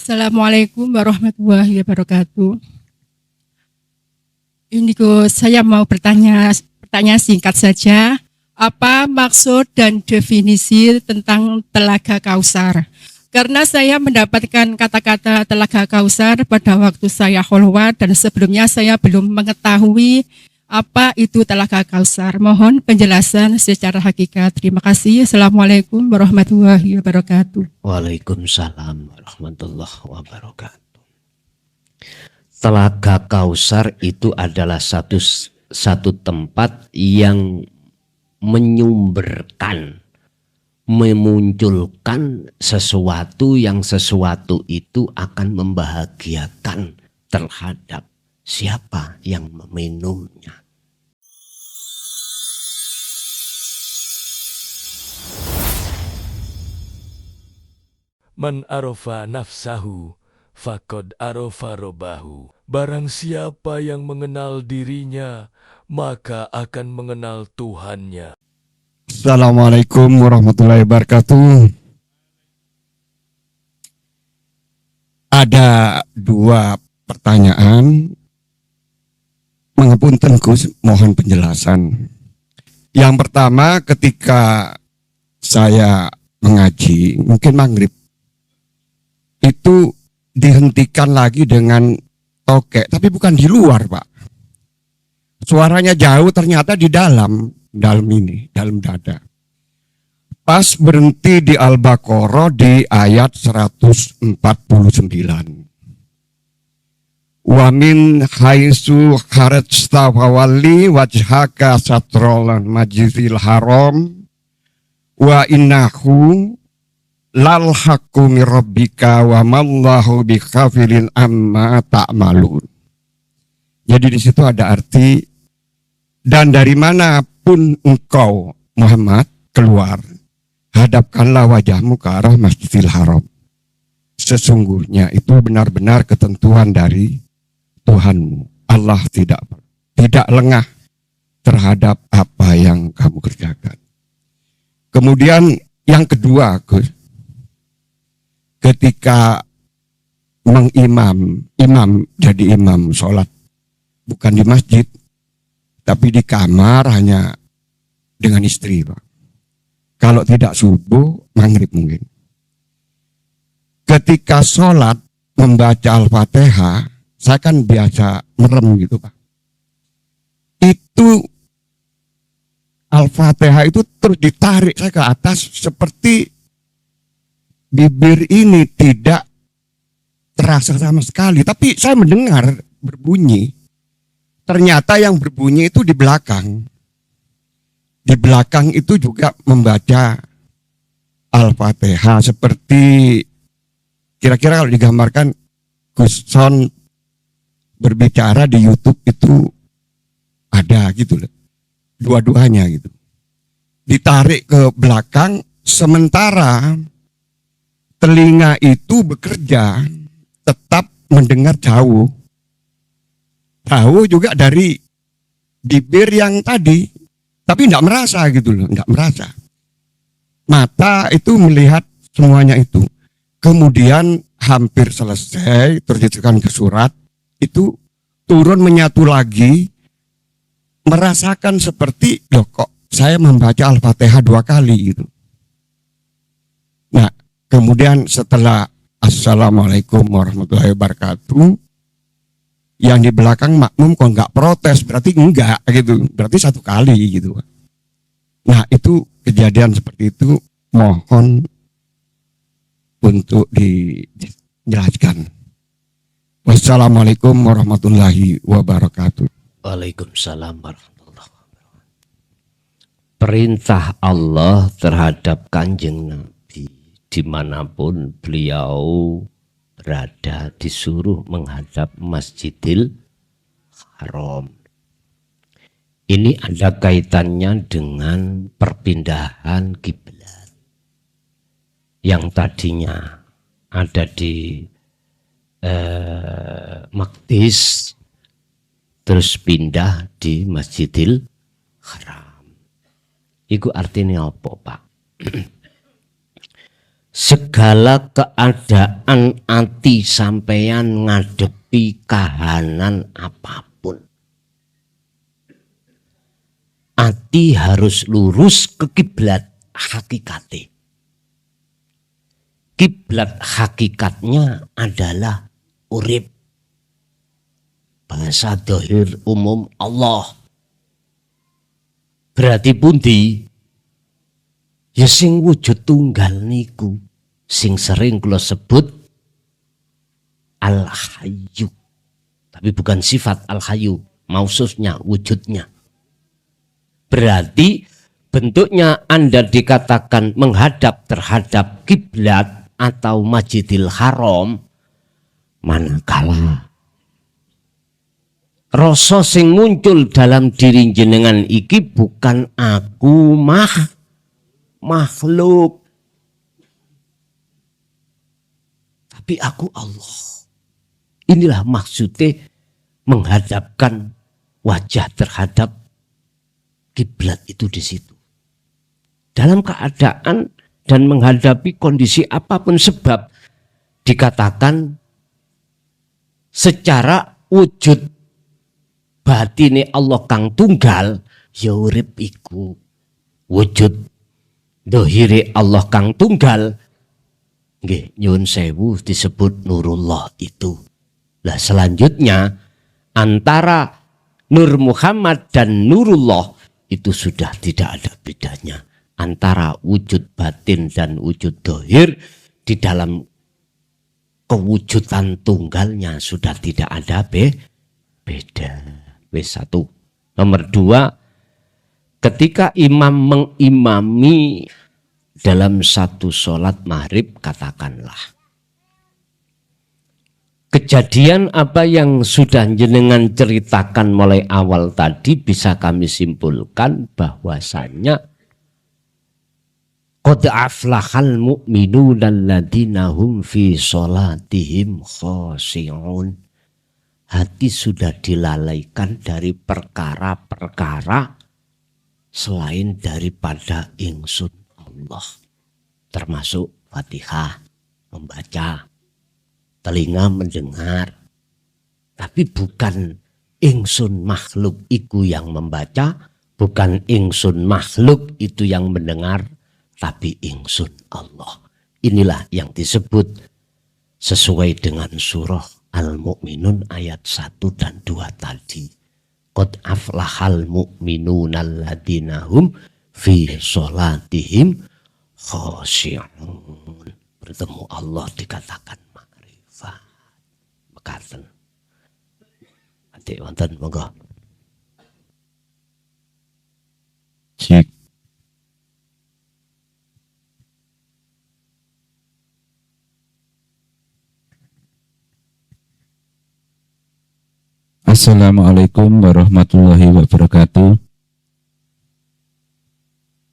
Assalamualaikum warahmatullahi wabarakatuh. Ini saya mau pertanyaan singkat saja. Apa maksud dan definisi tentang Telaga Kausar? Karena saya mendapatkan kata-kata Telaga Kausar pada waktu saya kholwat dan sebelumnya saya belum mengetahui apa itu Telaga Kausar. Mohon penjelasan secara hakikat. Terima kasih. Assalamualaikum warahmatullahi wabarakatuh. Waalaikumsalam warahmatullahi wabarakatuh. Telaga Kausar itu adalah satu tempat yang menyumberkan, memunculkan sesuatu itu akan membahagiakan terhadap siapa yang meminumnya. Man arofa nafsahu faqad arofa robbahu. Barang siapa yang mengenal dirinya, maka akan mengenal Tuhannya. Assalamualaikum warahmatullahi wabarakatuh. Ada dua pertanyaan. Mengapunten Gus, mohon penjelasan. Yang pertama, ketika saya mengaji, mungkin maghrib, itu dihentikan lagi dengan tokek, tapi bukan di luar, Pak. Suaranya jauh, ternyata di dalam dada. Pas berhenti di Al-Baqarah di ayat 149. Wa min haitsu kharajta fawalli wajhaka satrul masjidil haram wa innahu lal haqqu mir rabbika wa mallahu bighafilin amma ta'malun. Jadi di situ ada arti, dan dari manapun engkau Muhammad keluar, hadapkanlah wajahmu ke arah Masjidil Haram. Sesungguhnya itu benar-benar ketentuan dari Tuhanmu. Allah tidak lengah terhadap apa yang kamu kerjakan. Kemudian yang kedua, ketika jadi imam sholat, bukan di masjid, tapi di kamar hanya dengan istri, Pak. Kalau tidak subuh, maghrib mungkin. Ketika sholat membaca Al-Fatihah, saya kan biasa merem gitu, Pak. Itu Al-Fatihah itu terus ditarik saya ke atas, seperti bibir ini tidak terasa sama sekali. Tapi saya mendengar berbunyi. Ternyata yang berbunyi itu di belakang. Di belakang itu juga membaca Al-Fatihah, seperti kira-kira kalau digambarkan Gus Son berbicara di YouTube itu ada gitu loh. Dua-duanya gitu. Ditarik ke belakang, sementara telinga itu bekerja, tetap mendengar jauh. Jauh juga dari bibir yang tadi, tapi tidak merasa gitu loh, tidak merasa. Mata itu melihat semuanya itu. Kemudian hampir selesai, terjadikan ke surat, itu turun menyatu lagi, merasakan seperti, loh kok saya membaca Al-Fatihah 2 kali gitu. Nah, kemudian setelah Assalamualaikum warahmatullahi wabarakatuh, yang di belakang makmum kok nggak protes, berarti enggak gitu, berarti 1 kali gitu. Nah, itu kejadian seperti itu, mohon untuk dijelaskan. Wassalamualaikum warahmatullahi wabarakatuh. Waalaikumsalam warahmatullahi wabarakatuh. Perintah Allah terhadap Kanjeng Nabi dimanapun beliau berada, disuruh menghadap Masjidil Haram. Ini ada kaitannya dengan perpindahan kiblat yang tadinya ada di Maqdis, terus pindah di Masjidil Haram. Iku artinya apa, Pak? segala keadaan ati sampeyan ngadepi kahanan apapun, ati harus lurus ke kiblat hakikate. Kiblat hakikatnya adalah urip. Bahasa dohir umum Allah. Berarti pundi? Ya sing wujud tunggal niku, sing sering kula sebut Al-Hayyu. Tapi bukan sifat Al-Hayyu, maksudnya wujudnya. Berarti bentuknya Anda dikatakan menghadap terhadap kiblat atau Masjidil Haram, manakala rasa sing muncul dalam diri jenengan iki bukan aku makhluk, tapi aku Allah. Inilah maksudnya menghadapkan wajah terhadap kiblat itu di situ. Dalam keadaan dan menghadapi kondisi apapun, sebab dikatakan secara wujud batine Allah kang tunggal ya urip iku, wujud dohire Allah kang tunggal nggih nyuwun sewu disebut nurullah itu. Lah selanjutnya antara Nur Muhammad dan nurullah itu sudah tidak ada bedanya. Antara wujud batin dan wujud dohir di dalam kewujudan tunggalnya sudah tidak ada beda. W1. Nomor 2, ketika imam mengimami dalam satu sholat maghrib, katakanlah kejadian apa yang sudah jenengan ceritakan mulai awal tadi, bisa kami simpulkan bahwasanya qad aflahal mu'minuna alladzina hum fi sholatihim khashi'un. Hati sudah dilalaikan dari perkara-perkara selain daripada ingsun Allah, termasuk Fatihah, membaca, telinga mendengar, tapi bukan ingsun makhluk iku yang membaca, bukan ingsun makhluk itu yang mendengar, tapi ingsun Allah. Inilah yang disebut sesuai dengan surah Al-Mu'minun ayat 1 dan 2 tadi. Qad aflahal mu'minuna alladzina hum fi sholatihim khashi'un. Bertemu Allah dikatakan makrifat. Mekaten. Adik wonten monggo. Cik. Assalamualaikum warahmatullahi wabarakatuh.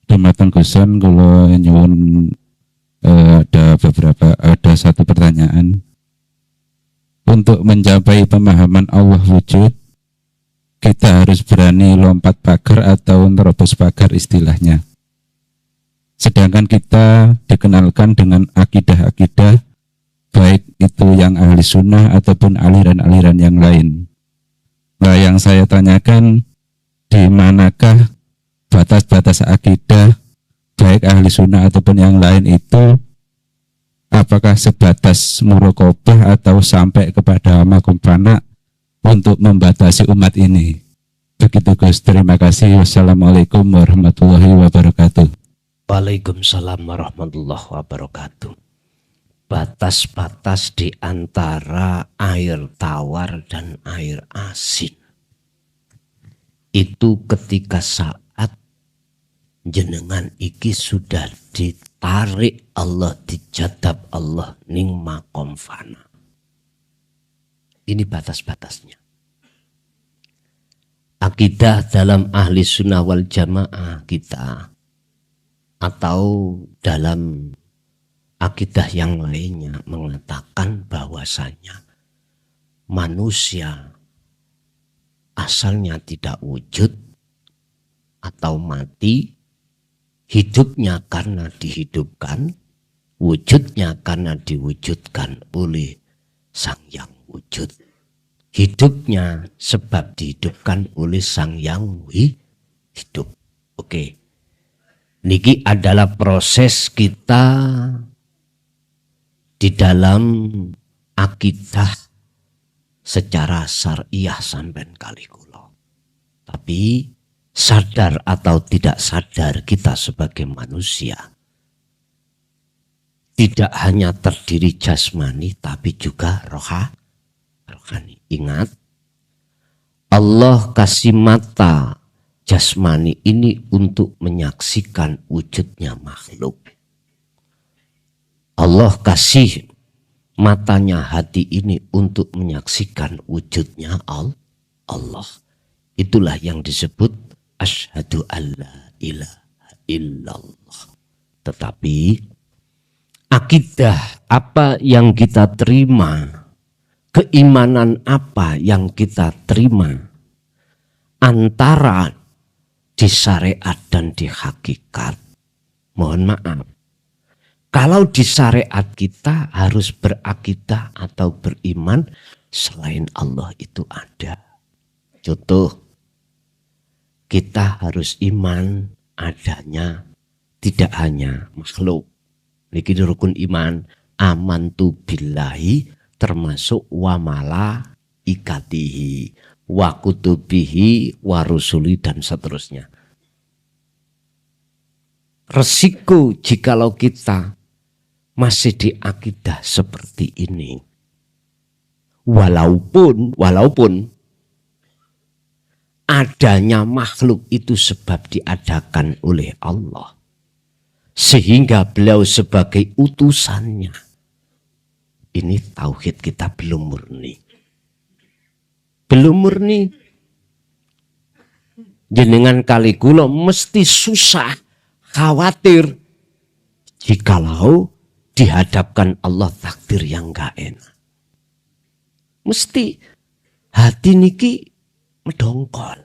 Dumateng Gusan kula nyuwun ada satu pertanyaan. Untuk mencapai pemahaman Allah wujud, kita harus berani lompat pagar atau nerobos pagar istilahnya. Sedangkan kita dikenalkan dengan akidah-akidah, baik itu yang ahli sunnah ataupun aliran-aliran yang lain. Nah, yang saya tanyakan, di manakah batas-batas akidah baik ahli sunnah ataupun yang lain itu? Apakah sebatas muraqabah atau sampai kepada makom fana untuk membatasi umat ini? Begitu Gus, terima kasih. Wassalamualaikum warahmatullahi wabarakatuh. Waalaikumsalam warahmatullahi wabarakatuh. Batas-batas di antara air tawar dan air asin itu ketika saat jenengan iki sudah ditarik Allah, dijadab Allah ning makom fana. Ini batas-batasnya. Akidah dalam ahli sunnah wal jamaah kita atau dalam akidah yang lainnya mengatakan bahwasanya manusia asalnya tidak wujud atau mati, hidupnya karena dihidupkan, Wujudnya karena diwujudkan oleh Sang Yang Wujud. Hidupnya sebab dihidupkan oleh Sang Yang Hidup. Oke. Niki adalah proses kita di dalam akidah secara syariah sampean kali kula. Tapi sadar atau tidak sadar kita sebagai manusia tidak hanya terdiri jasmani tapi juga rohani. Ingat, Allah kasih mata jasmani ini untuk menyaksikan wujudnya makhluk. Allah kasih matanya hati ini untuk menyaksikan wujudnya Allah. Itulah yang disebut asyhadu alla ilaha illallah. Tetapi akidah apa yang kita terima, keimanan apa yang kita terima, antara di syariat dan di hakikat, mohon maaf, kalau di syariat kita harus berakidah atau beriman selain Allah itu ada. Contoh, kita harus iman adanya tidak hanya makhluk. Niki rukun iman, amantu billahi termasuk wa malaikatihi, wa kutubihi, wa rusuli dan seterusnya. Resiko jikalau kita masih di akidah seperti ini. Walaupun adanya makhluk itu sebab diadakan oleh Allah. Sehingga beliau sebagai utusannya. Ini tauhid kita belum murni. Belum murni. Jenengan kali kula mesti susah, khawatir jikalau dihadapkan Allah takdir yang gak enak. Mesti hati niki medongkol.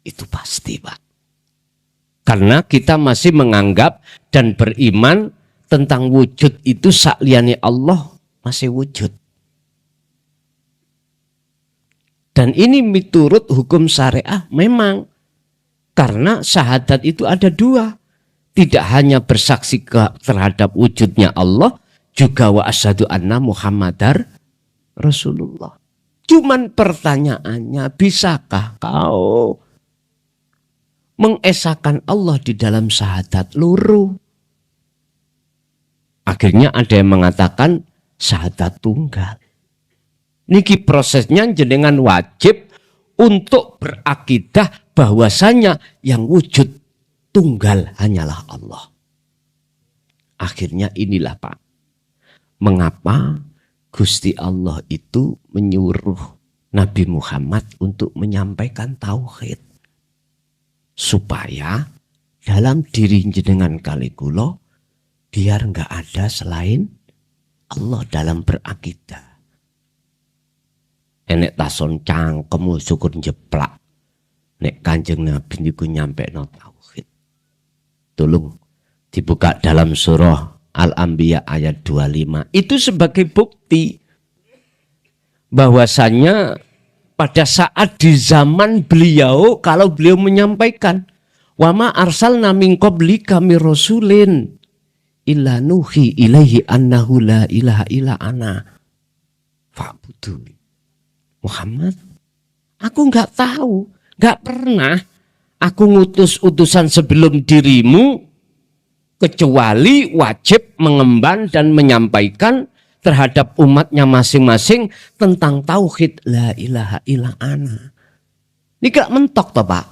Itu pasti, Pak. Karena kita masih menganggap dan beriman tentang wujud itu sakliyane Allah masih wujud. Dan ini miturut hukum syariah memang. Karena syahadat itu ada dua. Tidak hanya bersaksi terhadap wujudnya Allah, juga wa asyhadu anna Muhammadar Rasulullah. Cuman pertanyaannya, bisakah kau mengesahkan Allah di dalam syahadat loro? Akhirnya ada yang mengatakan syahadat tunggal. Niki prosesnya jenengan wajib untuk berakidah bahwasanya yang wujud tunggal hanyalah Allah. Akhirnya inilah Pak, mengapa Gusti Allah itu menyuruh Nabi Muhammad untuk menyampaikan tauhid. Supaya dalam diri jenengan kali kula biar enggak ada selain Allah dalam berakidah. Enek tason cangkem syukur jeplak. Nek Kanjeng Nabi niku nyampekno tauhid. Tolong dibuka dalam surah Al-Anbiya ayat 25. Itu sebagai bukti bahwasannya pada saat di zaman beliau, kalau beliau menyampaikan, wa ma arsalna min qablika mir rasulin illa nuhi ilaihi annahu la ilaha illa ana fa'budu. Muhammad, aku enggak tahu, enggak pernah aku ngutus utusan sebelum dirimu kecuali wajib mengemban dan menyampaikan terhadap umatnya masing-masing tentang tauhid la ilaha illa ana. Ini gak mentok toh Pak.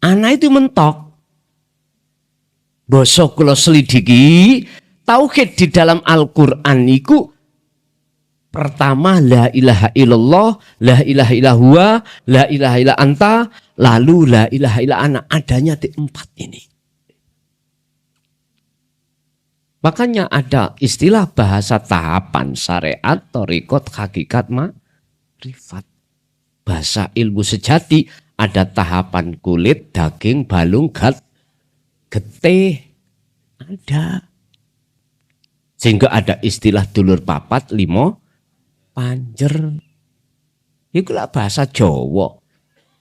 Ana itu mentok. Basa kula selidiki tauhid di dalam Al-Qur'an niku pertama la ilaha illallah, la ilaha illallah, la ilaha illa anta, lalu la ilaha illa ana. Adanya di 4 ini. Makanya ada istilah bahasa tahapan syariat, thariqat, hakikat, makrifat. Bahasa ilmu sejati ada tahapan kulit, daging, balung, getih. Ada. Sehingga ada istilah dulur papat limo panjer. Itulah bahasa Jawa.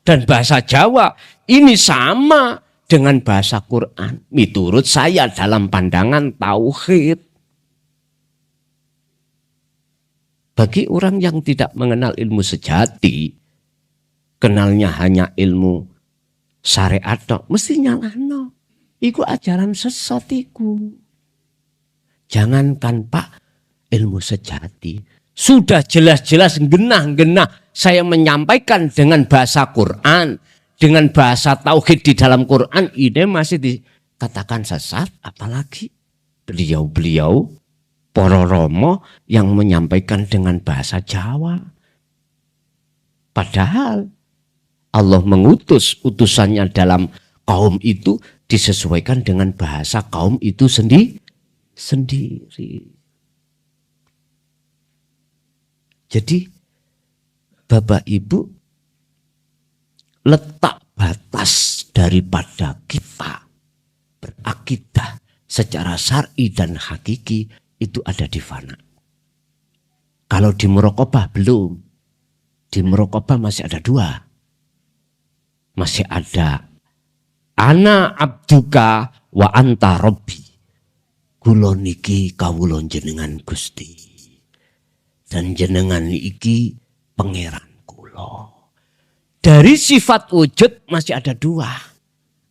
Dan bahasa Jawa ini sama dengan bahasa Quran. Miturut saya dalam pandangan tauhid. Bagi orang yang tidak mengenal ilmu sejati, kenalnya hanya ilmu syariat, mesti nyalahno. Iku ajaran sesat iku. Jangankan Pak ilmu sejati, sudah jelas-jelas genah-genah saya menyampaikan dengan bahasa Quran, dengan bahasa tauhid di dalam Quran, ini masih dikatakan sesat, apalagi beliau-beliau para romo yang menyampaikan dengan bahasa Jawa. Padahal Allah mengutus utusannya dalam kaum itu disesuaikan dengan bahasa kaum itu sendiri. Jadi Bapak Ibu, letak batas daripada kita berakidah secara syar'i dan hakiki itu ada di fana. Kalau di muraqabah belum. Di muraqabah masih ada dua. Masih ada ana abduka wa anta robbi. Kula niki kawula jenengan Gusti. Dan jenengan iki pangeran kula. Dari sifat wujud masih ada dua.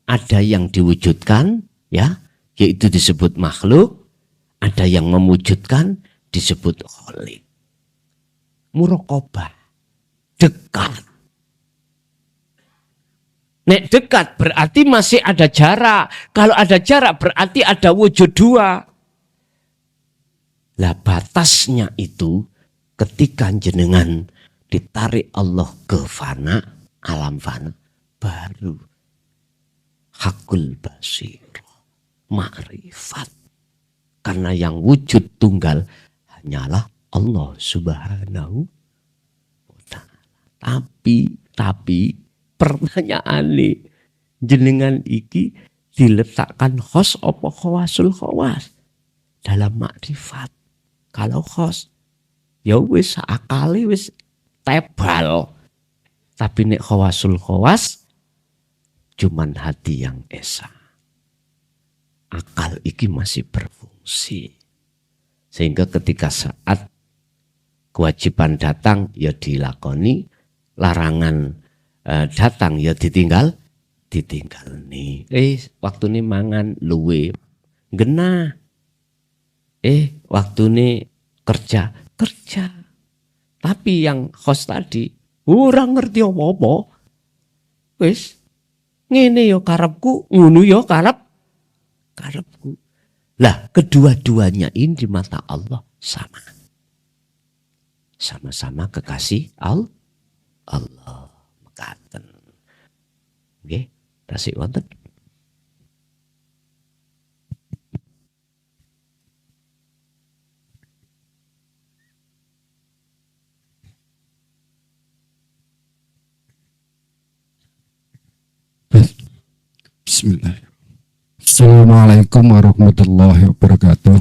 Ada yang diwujudkan, ya, yaitu disebut makhluk. Ada yang memwujudkan, disebut khalik. Muraqabah, dekat. Nek dekat berarti masih ada jarak. Kalau ada jarak berarti ada wujud dua. Lah batasnya itu ketika jenengan ditarik Allah ke fana, alam fana, baru hakul basir, ma'rifat. Karena yang wujud tunggal hanyalah Allah Subhanahu wa ta'ala. Tapi pertanyaan nih, jenengan iki diletakkan khos apa khawasul khawas dalam makrifat. Kalau khos ya wis akali wis tebal. Tapi nek khawasul khawas cuman hati yang esa. Akal iki masih berfungsi. Sehingga ketika saat kewajiban datang ya dilakoni, larangan datang ya ditinggal nih. Waktu ini mangan luwe genah. Waktu ini kerja. Tapi yang host tadi ora ngerti apa-apa. Wis ngene ya karepku, ngono ya karepku. Lah kedua-duanya ini di mata Allah sama. Sama-sama kekasih Allah. Mekaten. Nggih, tasik wonten. Bismillahirrahmanirrahim. Assalamualaikum warahmatullahi wabarakatuh.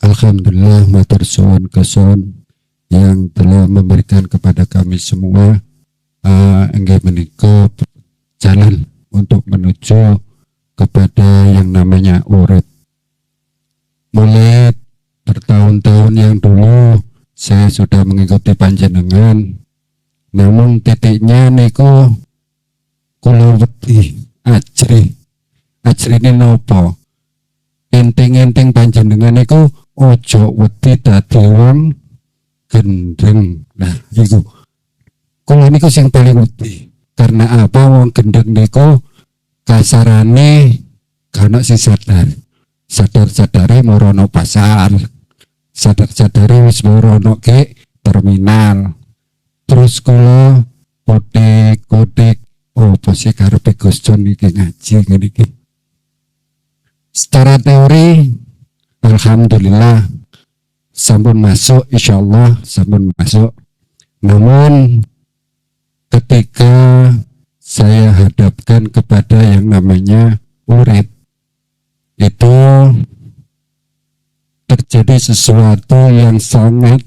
Alhamdulillah matur suwun kesun yang telah memberikan kepada kami semua inggih menika jalan untuk menuju kepada yang namanya urip. Mulai bertahun-tahun yang dulu saya sudah mengikuti panjenengan, namun titiknya niku kula wedi ajrine napa? Enting-enting panjenengan niku ojo wedi dadi wong gendeng. Nah, iku kula niku sing paling wedi. Karena apa? Wong gendeng niku kasarane kana sing sadar-sadare morono pasar. Sadar-sadare wis morono ke terminal. Terus kula kotek pasti karepe Gus Jon iki ngaji ngene iki. Secara teori alhamdulillah sampun masuk, insyaallah sampun masuk. Namun ketika saya hadapkan kepada yang namanya urip, itu terjadi sesuatu yang sangat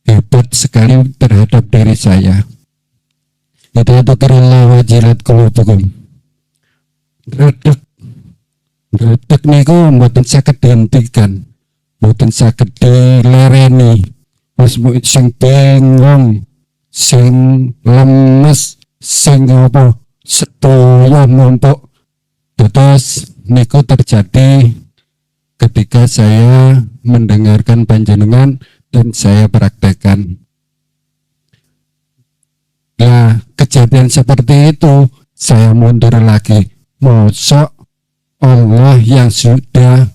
hebat sekali terhadap diri saya. Itu karena wajilat qulubukum. Redek niku mboten saged dihentikan, mboten saged dilereni. Wis sing bingung, sing lemes, sing apa sedaya numpuk. Terus niku terjadi ketika saya mendengarkan panjenengan dan saya praktekkan. Nah, kejadian seperti itu saya mundur lagi. Mosok Allah yang sudah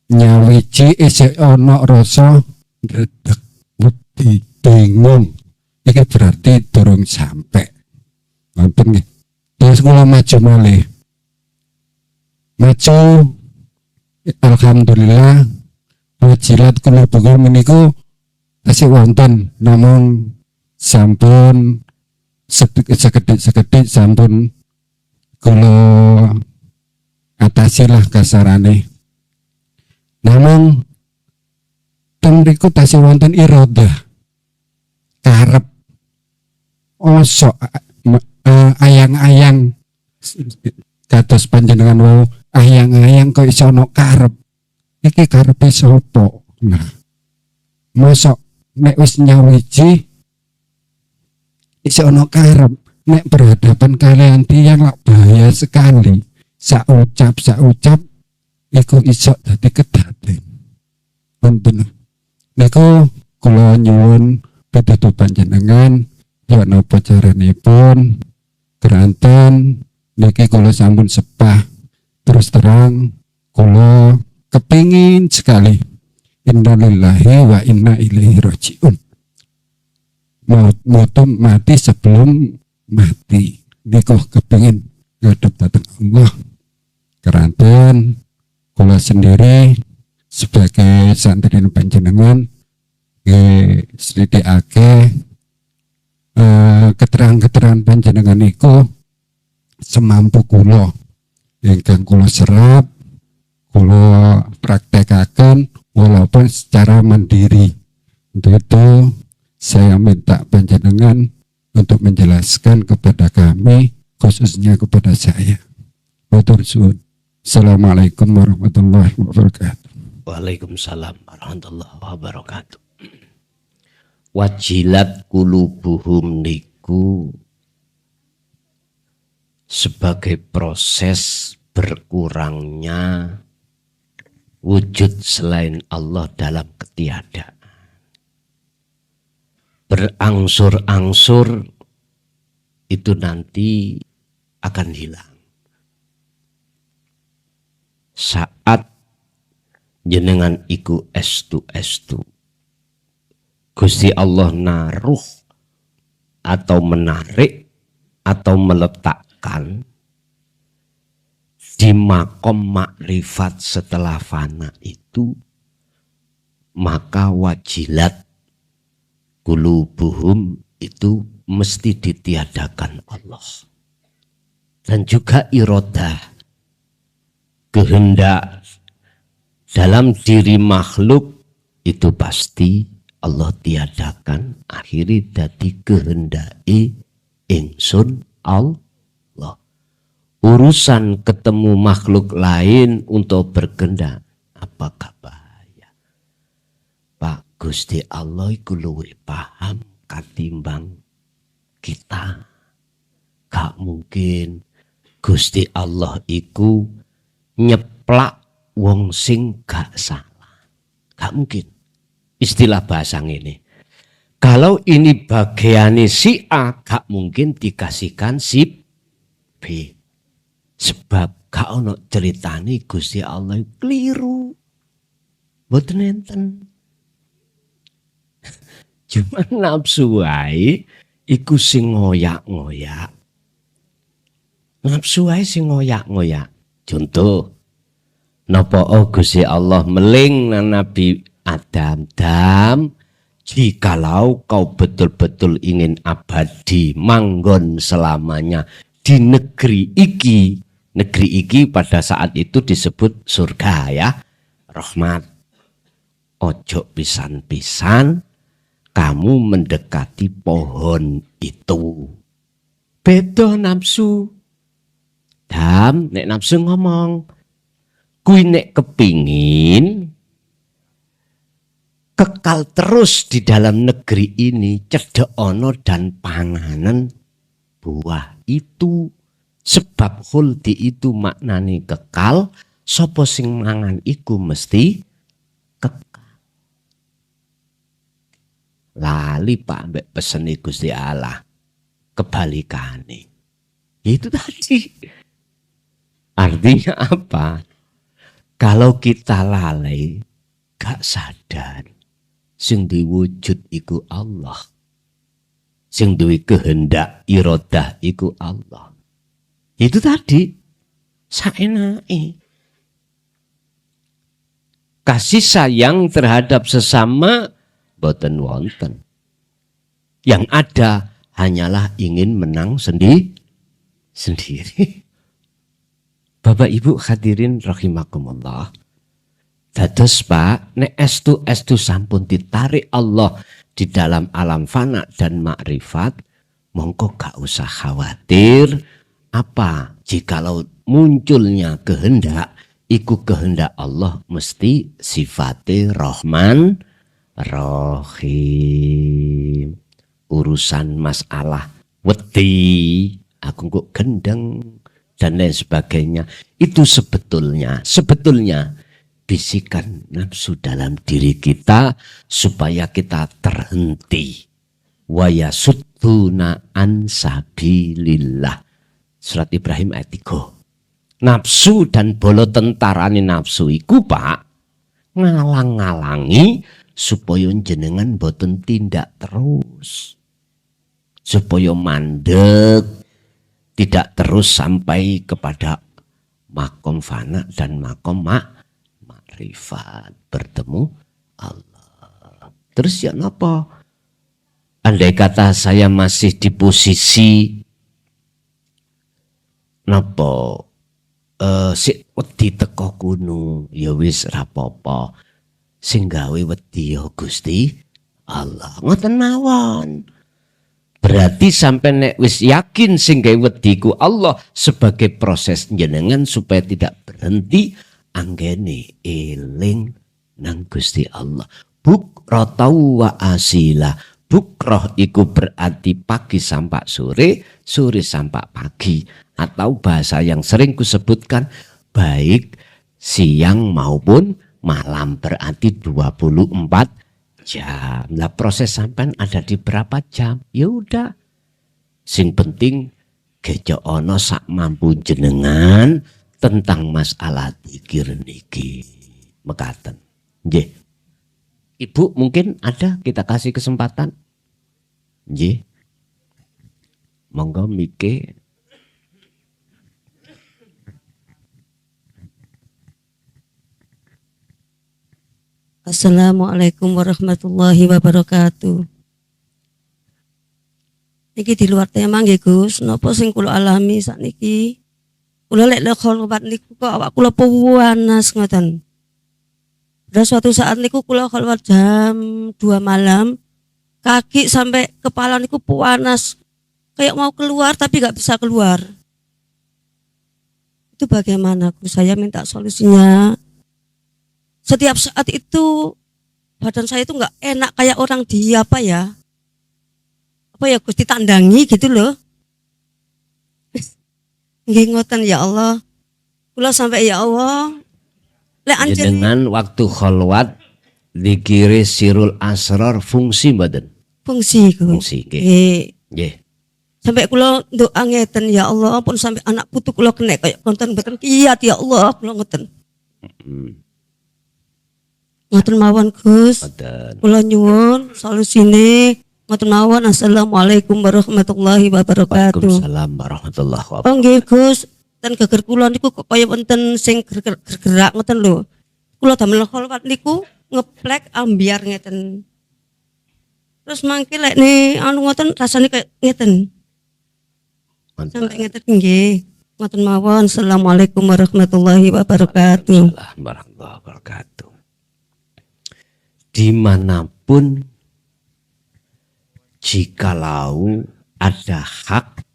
nyawiji isih ana rasa redeg wedi bingung. Iki berarti durung sampai. Ngoten nggih. Terus kula maju malih. Maju, alhamdulillah wajilat qulubukum meniku tasih wonten, namung sampun sekedhik sampun kula atasilah kasarane. Namung teng mriku tasih wonten iradah karep osok ayang-ayang kados panjenengan wau ayang-ayang kok iso ana karep. Iki karepe sapa? Nah, mosok nek wis nyawiji iso ana karep, nek berhadapan kalian tiyang lak bahaya sekali. Sak ucap iku iso dadi kedaden. Wonten niku kula nyuwun pitutur panjenengan ya napa caranipun keranten niki kula sampun sepah. Terus terang kula kepingin sekali innalillahi wa inna ilaihi rajiun. Mati sebelum mati. Niku kepingin ngadep datang Allah. Keranten kula sendiri sebagai santri panjenengan slidikake keterangan panjenengan niku semampu kula ingkang kula serap kula praktekaken walaupun secara mandiri. Untuk itu saya minta panjenengan untuk menjelaskan kepada kami, khususnya kepada saya. Matur suwun. Assalamualaikum warahmatullahi wabarakatuh. Waalaikumsalam warahmatullahi wabarakatuh. Wajilat qulubuhum niku sebagai proses berkurangnya wujud selain Allah dalam ketiadaan. Berangsur-angsur itu nanti akan hilang. Saat jenengan iku estu Gusti Allah naruh atau menarik atau meletakkan di makom makrifat setelah fana itu, maka wajilat qulubuhum itu mesti ditiadakan Allah. Dan juga irodah, kehendak dalam diri makhluk itu pasti Allah tiadakan, akhiri dadi kehendaki ingsun Allah. Urusan ketemu makhluk lain untuk berkehendak, apakah bahaya? Pak Gusti Allah iku luwih paham katimbang kita. Gak mungkin Gusti Allah iku nyeplak wong sing gak salah. Gak mungkin. Istilah bahasa ini. Kalau ini bagiannya si A, gak mungkin dikasihkan si B. Sebab gak ono ceritane Gusti Allah keliru. Mboten enten. Cuma nafsu wae iku sing ngoyak-ngoyak. Nafsu wae sing ngoyak-ngoyak. Contoh, napa Gusti Allah meling nang Nabi Adam, jikalau kau betul-betul ingin abadi manggon selamanya di negeri iki pada saat itu disebut surga ya, rahmat. ojo pisan-pisan kamu mendekati pohon itu. Beda nafsu. Dam, nek nafsu ngomong, kuwi nek kepingin kekal terus di dalam negeri ini, cedek ono dan panganan buah itu. Sebab khuldi itu maknane kekal, sapa sing mangan iku mesti kekal. Lali Pak mbek pesene Gusti Allah. Kebalikane. Itu tadi. Artinya apa? Kalau kita lalai, gak sadar, sing diwujud iku Allah. Sing duwe kehendak iradah iku Allah. Itu tadi saenake. Kasih sayang terhadap sesama boten wonten. Yang ada hanyalah ingin menang sendiri. Bapak Ibu hadirin rahimakumullah. Dados Pak, nek estu sampun ditarik Allah di dalam alam fana dan makrifat, mongko gak usah khawatir. Apa jikalau munculnya kehendak, iku kehendak Allah mesti sifatnya Rahman Rahim. Urusan masalah wedi, aku kok gendeng dan lain sebagainya, itu sebetulnya bisikan nafsu dalam diri kita supaya kita terhenti. Wa yasudduna an sabilillah. Surat Ibrahim ayat 3. Nafsu dan bolo tentarane nafsu iku Pak ngalang-ngalangi supaya jenengan boten tindak terus. Supaya mandek, tidak terus sampai kepada makom fana dan makom makrifat, bertemu Allah. Terus ya napa? Andai kata saya masih di posisi napa sik wedi teko kuno, ya wis rapopo. Sing gawe wedi ya Gusti Allah. Ngoten mawon. Berarti sampai nek wis yakin sing gawe wedi ku Allah sebagai proses jenengan supaya tidak berhenti anggene eling nang Gusti Allah. Bukrotau wa asila. Bukroh iku berarti pagi sampai sore, sore sampai pagi. Atau bahasa yang sering kusebutkan, baik siang maupun malam, berarti 24 jam. Lah proses sampean ada di berapa jam? Ya udah. Sing penting gejo ono sak mampu jenengan tentang masalah zikir niki. Mekaten. Nggih. Ibu mungkin ada, kita kasih kesempatan. Nggih. Monggo mike. Assalamualaikum warahmatullahi wabarakatuh. Niki di luar tema nggih Gus, napa sing kula alami sakniki? Kula lek kholwat niku kok awak kula panas ngoten. Pada suatu saat niku kula kholwat jam 2 malam, kaki sampai kepala niku panas. Kayak mau keluar tapi gak bisa keluar. Itu bagaimana Gus? Saya minta solusinya. Setiap saat itu badan saya itu nggak enak kayak orang di apa ya Gus, ditandangi gitu loh. Nggih ngoten ya Allah. Kula sampai ya Allah. Lek anjen Dengan waktu kholwat dikiri sirul asrar fungsi badan. fungsi Gus. Fungsi nggih. Nggih. Sampai kula doa ngeten ya Allah, pun sampai anak putu kula kena kayak konten boten kiat ya Allah, kula ngoten. Ngoten mawon Gus. Kula nyuwun solusine ngoten mawon. Assalamualaikum warahmatullahi wabarakatuh. Waalaikumsalam warahmatullahi wabarakatuh. Oh nggih Gus, ten geger kula niku kok kaya wonten sing gerak ngoten lho. Kula damel kholwat niku ngeplek ambiar ngeten. Terus mangke lek ne anu ngoten rasane kaya ngeten. Sampai ngeten nggih. Ngoten mawon. Assalamualaikum warahmatullahi wabarakatuh. Warahmatullahi wabarakatuh. dimanapun jikalau ada hak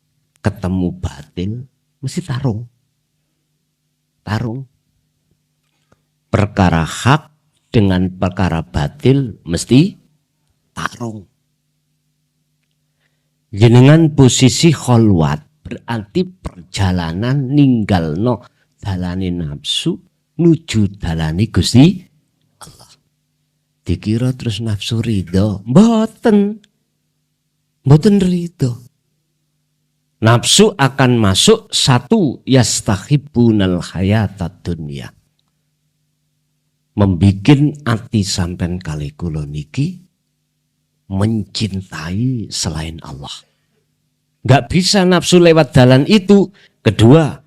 ketemu batil mesti tarung. Perkara hak dengan perkara batil mesti tarung. Jenengan posisi kholwat berarti perjalanan ninggalno dalane nafsu nuju dalane Gusti Allah. Dikira terus nafsu ridho, mboten ridho. Nafsu akan masuk satu yastahibbunal hayatad dunya. Membikin ati sampean kali kula niki mencintai selain Allah. Gak bisa nafsu lewat jalan itu. Kedua,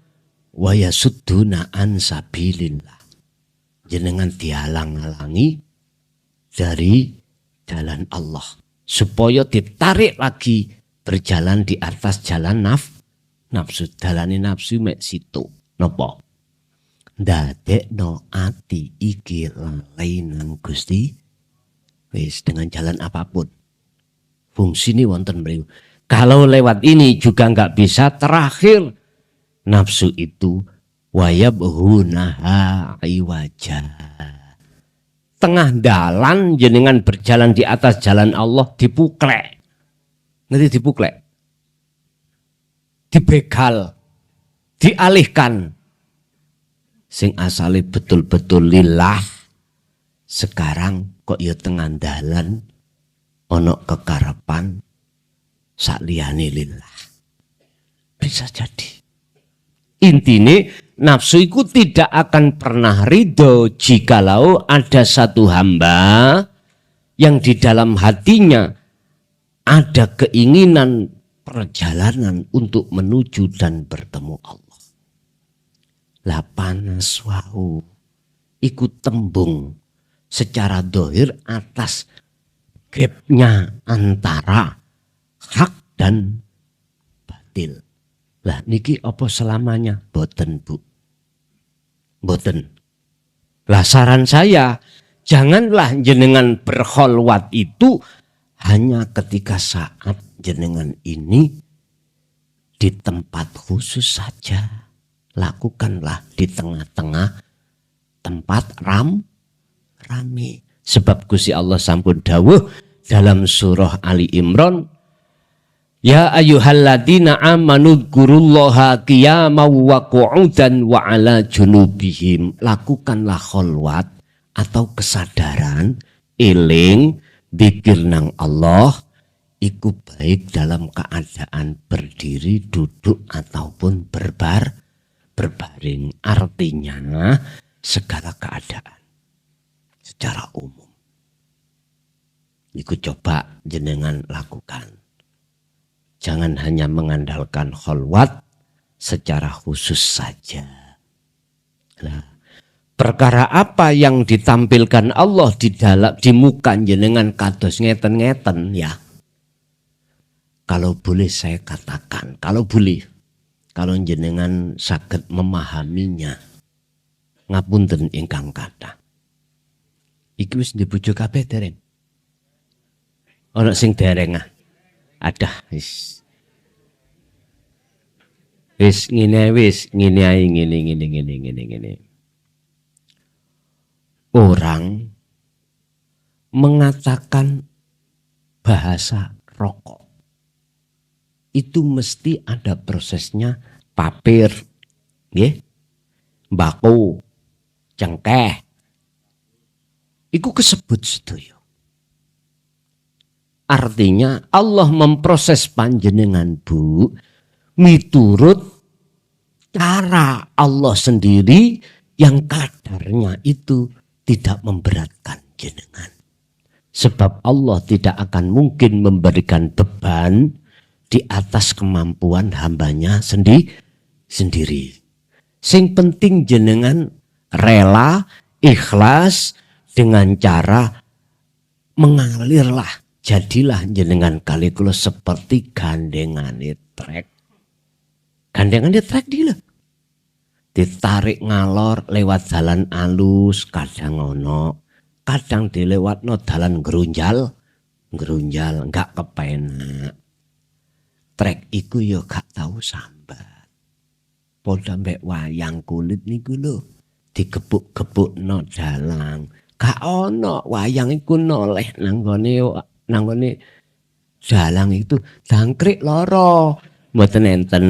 wa yasudduna an sabilillah. Jenengan dihalang-halangi dari jalan Allah supaya ditarik lagi berjalan di atas jalan nafsu. Dalane nafsu mek situ. Napa? Ndadekno ati iki lalai nang Gusti wis dengan jalan apapun. Fungsi ini wonten mriku. Kalau lewat ini juga nggak bisa, terakhir nafsu itu wayabhunaha iwaja. Tengah dalan jenengan berjalan di atas jalan Allah dipuklek. Nanti dipuklek. Dibegal. Dialihkan. Sing asale betul-betul lillah. Sekarang kok ya tengah dalan ono kekarepan sakliyane lillah. Bisa jadi. Intine nafsu itu tidak akan pernah ridho jikalau ada satu hamba yang di dalam hatinya ada keinginan perjalanan untuk menuju dan bertemu Allah. Lah panas wau ikut tembung secara dohir atas gapnya antara hak dan batil. Lah niki apa selamanya? Boten Bu. Boten. Lah saran saya, janganlah jenengan berkholwat itu hanya ketika saat jenengan ini di tempat khusus saja. Lakukanlah di tengah-tengah tempat rame. Sebab Gusti Allah sampun dawuh dalam surah Ali Imran, ya ayyuhalladzina amanu dzkurullaha qiyaman wa qu'udan wa ala junubihim. Lakukanlah kholwat atau kesadaran eling dzikir nang Allah iku baik dalam keadaan berdiri, duduk ataupun berbaring. Artinya segala keadaan secara umum. Iku coba jenengan lakukan. Jangan hanya mengandalkan kholwat secara khusus saja. Nah, perkara apa yang ditampilkan Allah di muka jenengan kados ngeten-ngeten ya. Kalau boleh saya katakan, kalau jenengan saged memahaminya, ngapunten ingkang kathah. Iki wis dibujuk kabeh dereng. Ana sing dereng ah. Ada wis ngene ae ngene. Orang mengatakan bahasa rokok itu mesti ada prosesnya, papir, nggih, mbako, cengkeh. Iku kesebut sedaya. Artinya Allah memproses panjenengan Bu miturut cara Allah sendiri yang kadarnya itu tidak memberatkan jenengan. Sebab Allah tidak akan mungkin memberikan beban di atas kemampuan hambanya sendiri. Sing penting jenengan rela, ikhlas dengan cara mengalirlah. Jadilah jenengan kali kula seperti gandengane trek. Gandengane trek dia. Ditarik ngalor lewat jalan alus kadang ono, kadang dilewatno dalan ngrunjal enggak kepenak. Trek iku yo gak tau sambat. Padha mbek wayang kulit niku lho digebuk-gebukno dalang. Gak ono wayang iku noleh nang gone dalang itu dangkrik loro. Mboten enten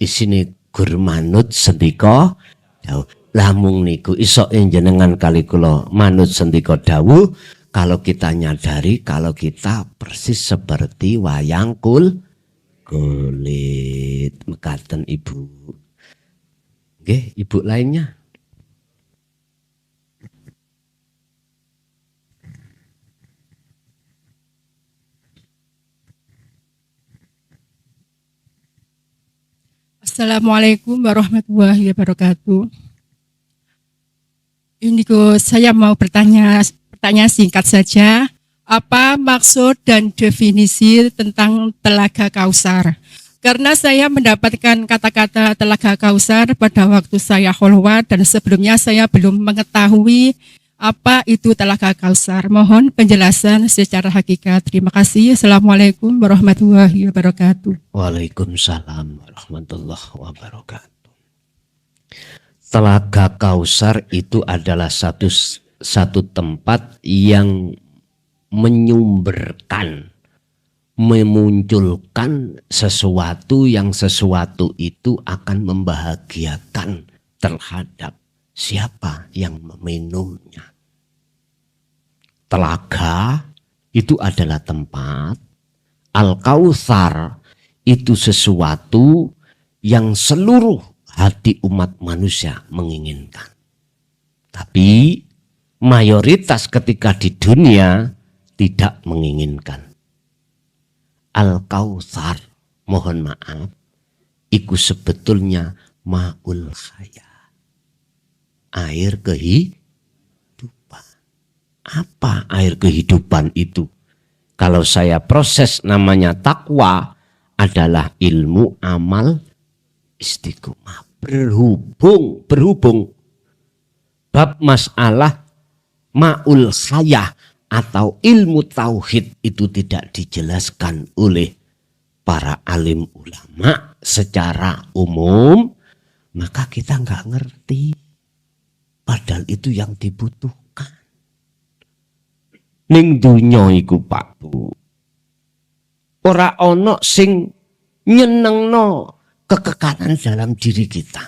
isine gur manut sendika dawuh. Lamung niku iso jenengan kali kula manut sendika dawuh kalau kita nyadari kalau kita persis seperti wayang kulit mekaten Ibu. Nggih, Ibu lainnya. Assalamualaikum warahmatullahi wabarakatuh. Ini saya mau bertanya singkat saja. Apa maksud dan definisi tentang Telaga Kausar? Karena saya mendapatkan kata-kata Telaga Kausar pada waktu saya kholwat dan sebelumnya saya belum mengetahui apa itu Telaga Kausar. Mohon penjelasan secara hakikat. Terima kasih. Assalamualaikum warahmatullahi wabarakatuh. Waalaikumsalam warahmatullahi wabarakatuh. Telaga Kausar itu adalah satu tempat yang menyumberkan, memunculkan sesuatu yang sesuatu itu akan membahagiakan terhadap siapa yang meminumnya. Telaga itu adalah tempat, Al-Kautsar itu sesuatu yang seluruh hati umat manusia menginginkan. Tapi mayoritas ketika di dunia tidak menginginkan. Al-Kautsar, mohon maaf, itu sebetulnya ma'ul hayat. Air kehidupan. Apa air kehidupan itu? Kalau saya proses namanya takwa adalah ilmu, amal, istiqomah. Berhubung. Bab masalah ma'ul hayah atau ilmu tauhid itu tidak dijelaskan oleh para alim ulama secara umum, maka kita nggak ngerti. Padahal itu yang dibutuhkan. Ning dunya iku Pak Bu, ora ono sing nyenengno kekekalan dalam diri kita.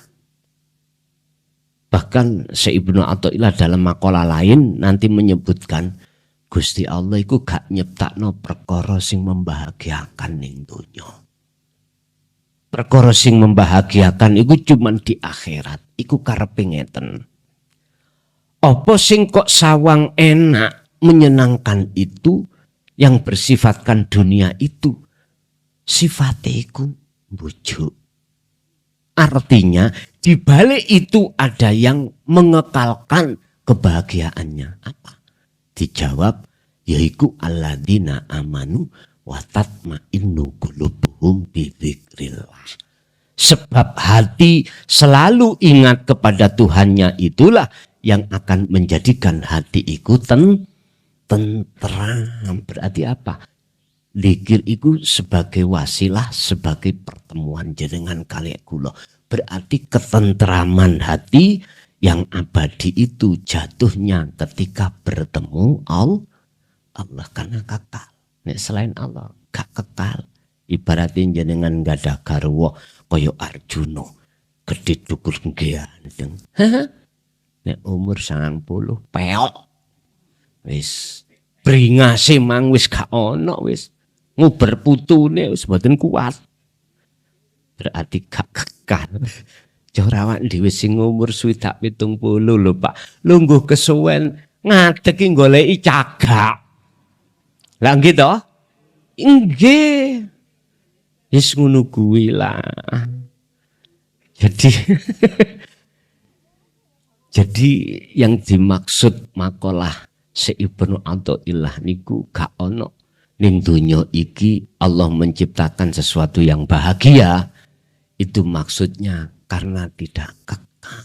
Bahkan Syekh Ibnu Athaillah dalam makalah lain nanti menyebutkan Gusti Allah iku gak nyiptakno perkara sing membahagiakan ning donya. Perkara sing membahagiakan iku cuman di akhirat. Iku karepe ngeten. Apa sing kok sawang enak menyenangkan itu yang bersifatkan dunia itu sifatnya iku bujuk. Artinya di balik itu ada yang mengekalkan kebahagiaannya. Apa? Dijawab, yaiku alladzina amanu wa tatma'innu qulubuhum bidzikrillah. Sebab hati selalu ingat kepada Tuhannya itulah yang akan menjadikan hati itu tentram. Berarti apa? Dzikir itu sebagai wasilah, sebagai pertemuan jenengan kali kula. Berarti ketentraman hati yang abadi itu jatuhnya ketika bertemu Allah karena kekal. Nek selain Allah gak kekal. Ibaratin jenengan gak ada garwa kaya Arjuna gedhe dukur ganteng. Nek umur 90 peok. Wis bringase mang wis gak ono wis. Nguber putune wis mboten kuat. Berarti gak kekal. Jorawak dhewe sing umur 70 lho Pak. Lungguh kesuwen ngadegi goleki cagak. Lah nggih to? Nggih. Wis ngono kuwi lah. Jadi yang dimaksud makalah Syekh Ibnu Athaillah niku gak ono ning donya iki Allah menciptakan sesuatu yang bahagia. Itu maksudnya karena tidak kekal.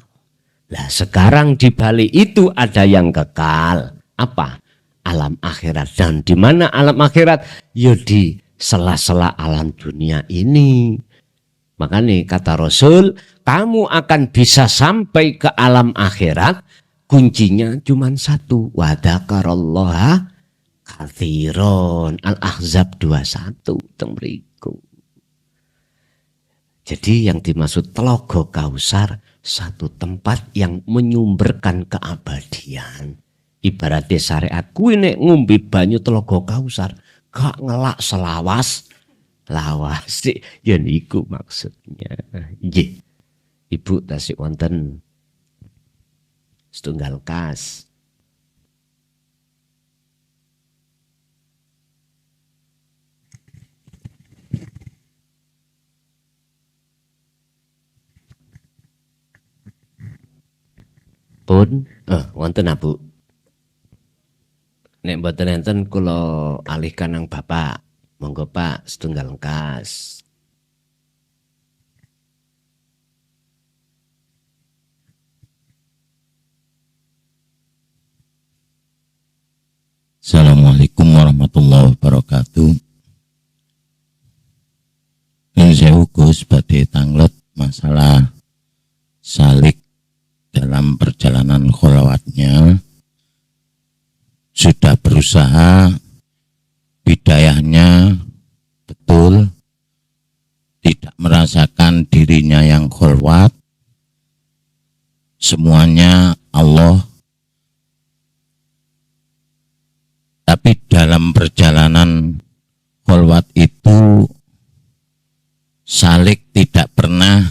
Lah sekarang di balik itu ada yang kekal. Apa? Alam akhirat. Dan di mana alam akhirat? Ya di sela-sela alam dunia ini. Makanya kata Rasul, kamu akan bisa sampai ke alam akhirat. Kuncinya cuma satu. Wa dzakarallaha katsiron. Al-Ahzab 21 teng mriku. Jadi yang dimaksud Telaga Kausar satu tempat yang menyumberkan keabadian. Ibaratnya syariat kuwi nek ngombe banyu Telaga Kausar gak ngelak selawas lawas sih ya niku maksudnya. Nggih. Ibu tasik wonten setunggal kas. Pun wonten Bu. Nek mboten enten kula alihkan nang Bapak. Monggo Pak setunggal kas. Assalamualaikum warahmatullahi wabarakatuh. Ini saya Gus badhe tanglet masalah salik dalam perjalanan kholwatnya. Sudah berusaha bidayahnya betul, tidak merasakan dirinya yang kholwat, semuanya Allah. Tapi dalam perjalanan kholwat itu salik tidak pernah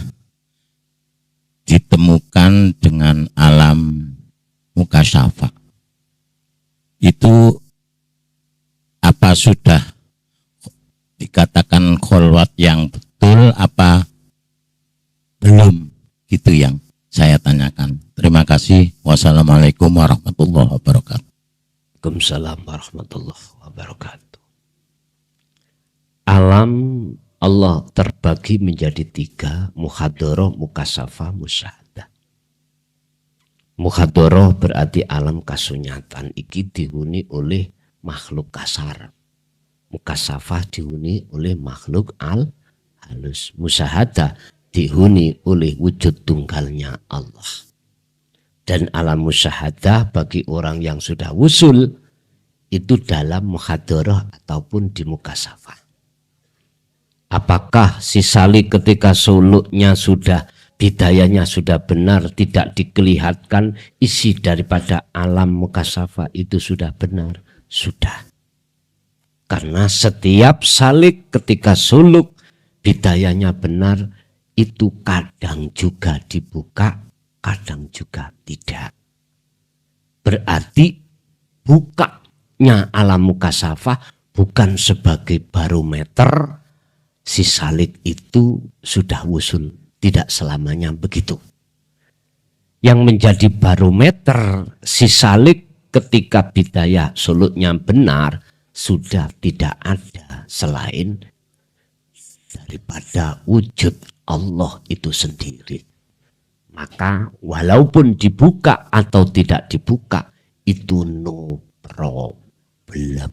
ditemukan dengan alam mukasyafa. Itu apa sudah dikatakan kholwat yang betul apa belum? Gitu yang saya tanyakan. Terima kasih. Wassalamualaikum warahmatullahi wabarakatuh. Waalaikumsalam warahmatullahi wabarakatuh. Alam Allah terbagi menjadi 3, muhadharah, mukasafah, musyahadah. Muhadharah berarti alam kasunyatan iki dihuni oleh makhluk kasar. Mukasafah dihuni oleh makhluk halus. Musyahadah dihuni oleh wujud tunggalnya Allah. Dan alam musyahadah bagi orang yang sudah wusul itu dalam muhadharah ataupun di mukasafah. Apakah si salik ketika suluknya sudah, bidayahnya sudah benar, tidak dikelihatkan isi daripada alam mukasafah itu sudah benar? Sudah. Karena setiap salik ketika suluk bidayahnya benar itu kadang juga dibuka, kadang juga tidak. Berarti bukanya alam mukasafah bukan sebagai barometer si salik itu sudah wusul. Tidak selamanya begitu. Yang menjadi barometer si salik ketika bidayah suluknya benar sudah tidak ada selain daripada wujud Allah itu sendiri. Maka walaupun dibuka atau tidak dibuka itu no problem.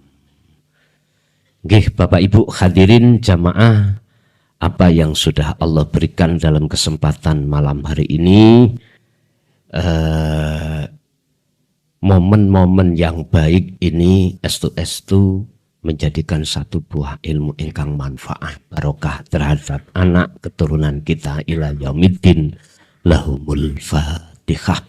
Nggih Bapak Ibu hadirin jamaah, apa yang sudah Allah berikan dalam kesempatan malam hari ini, momen-momen yang baik ini estu-estu menjadikan satu buah ilmu ingkang manfaat barokah terhadap anak keturunan kita ila yaumiddin. Lahumul Fatihah.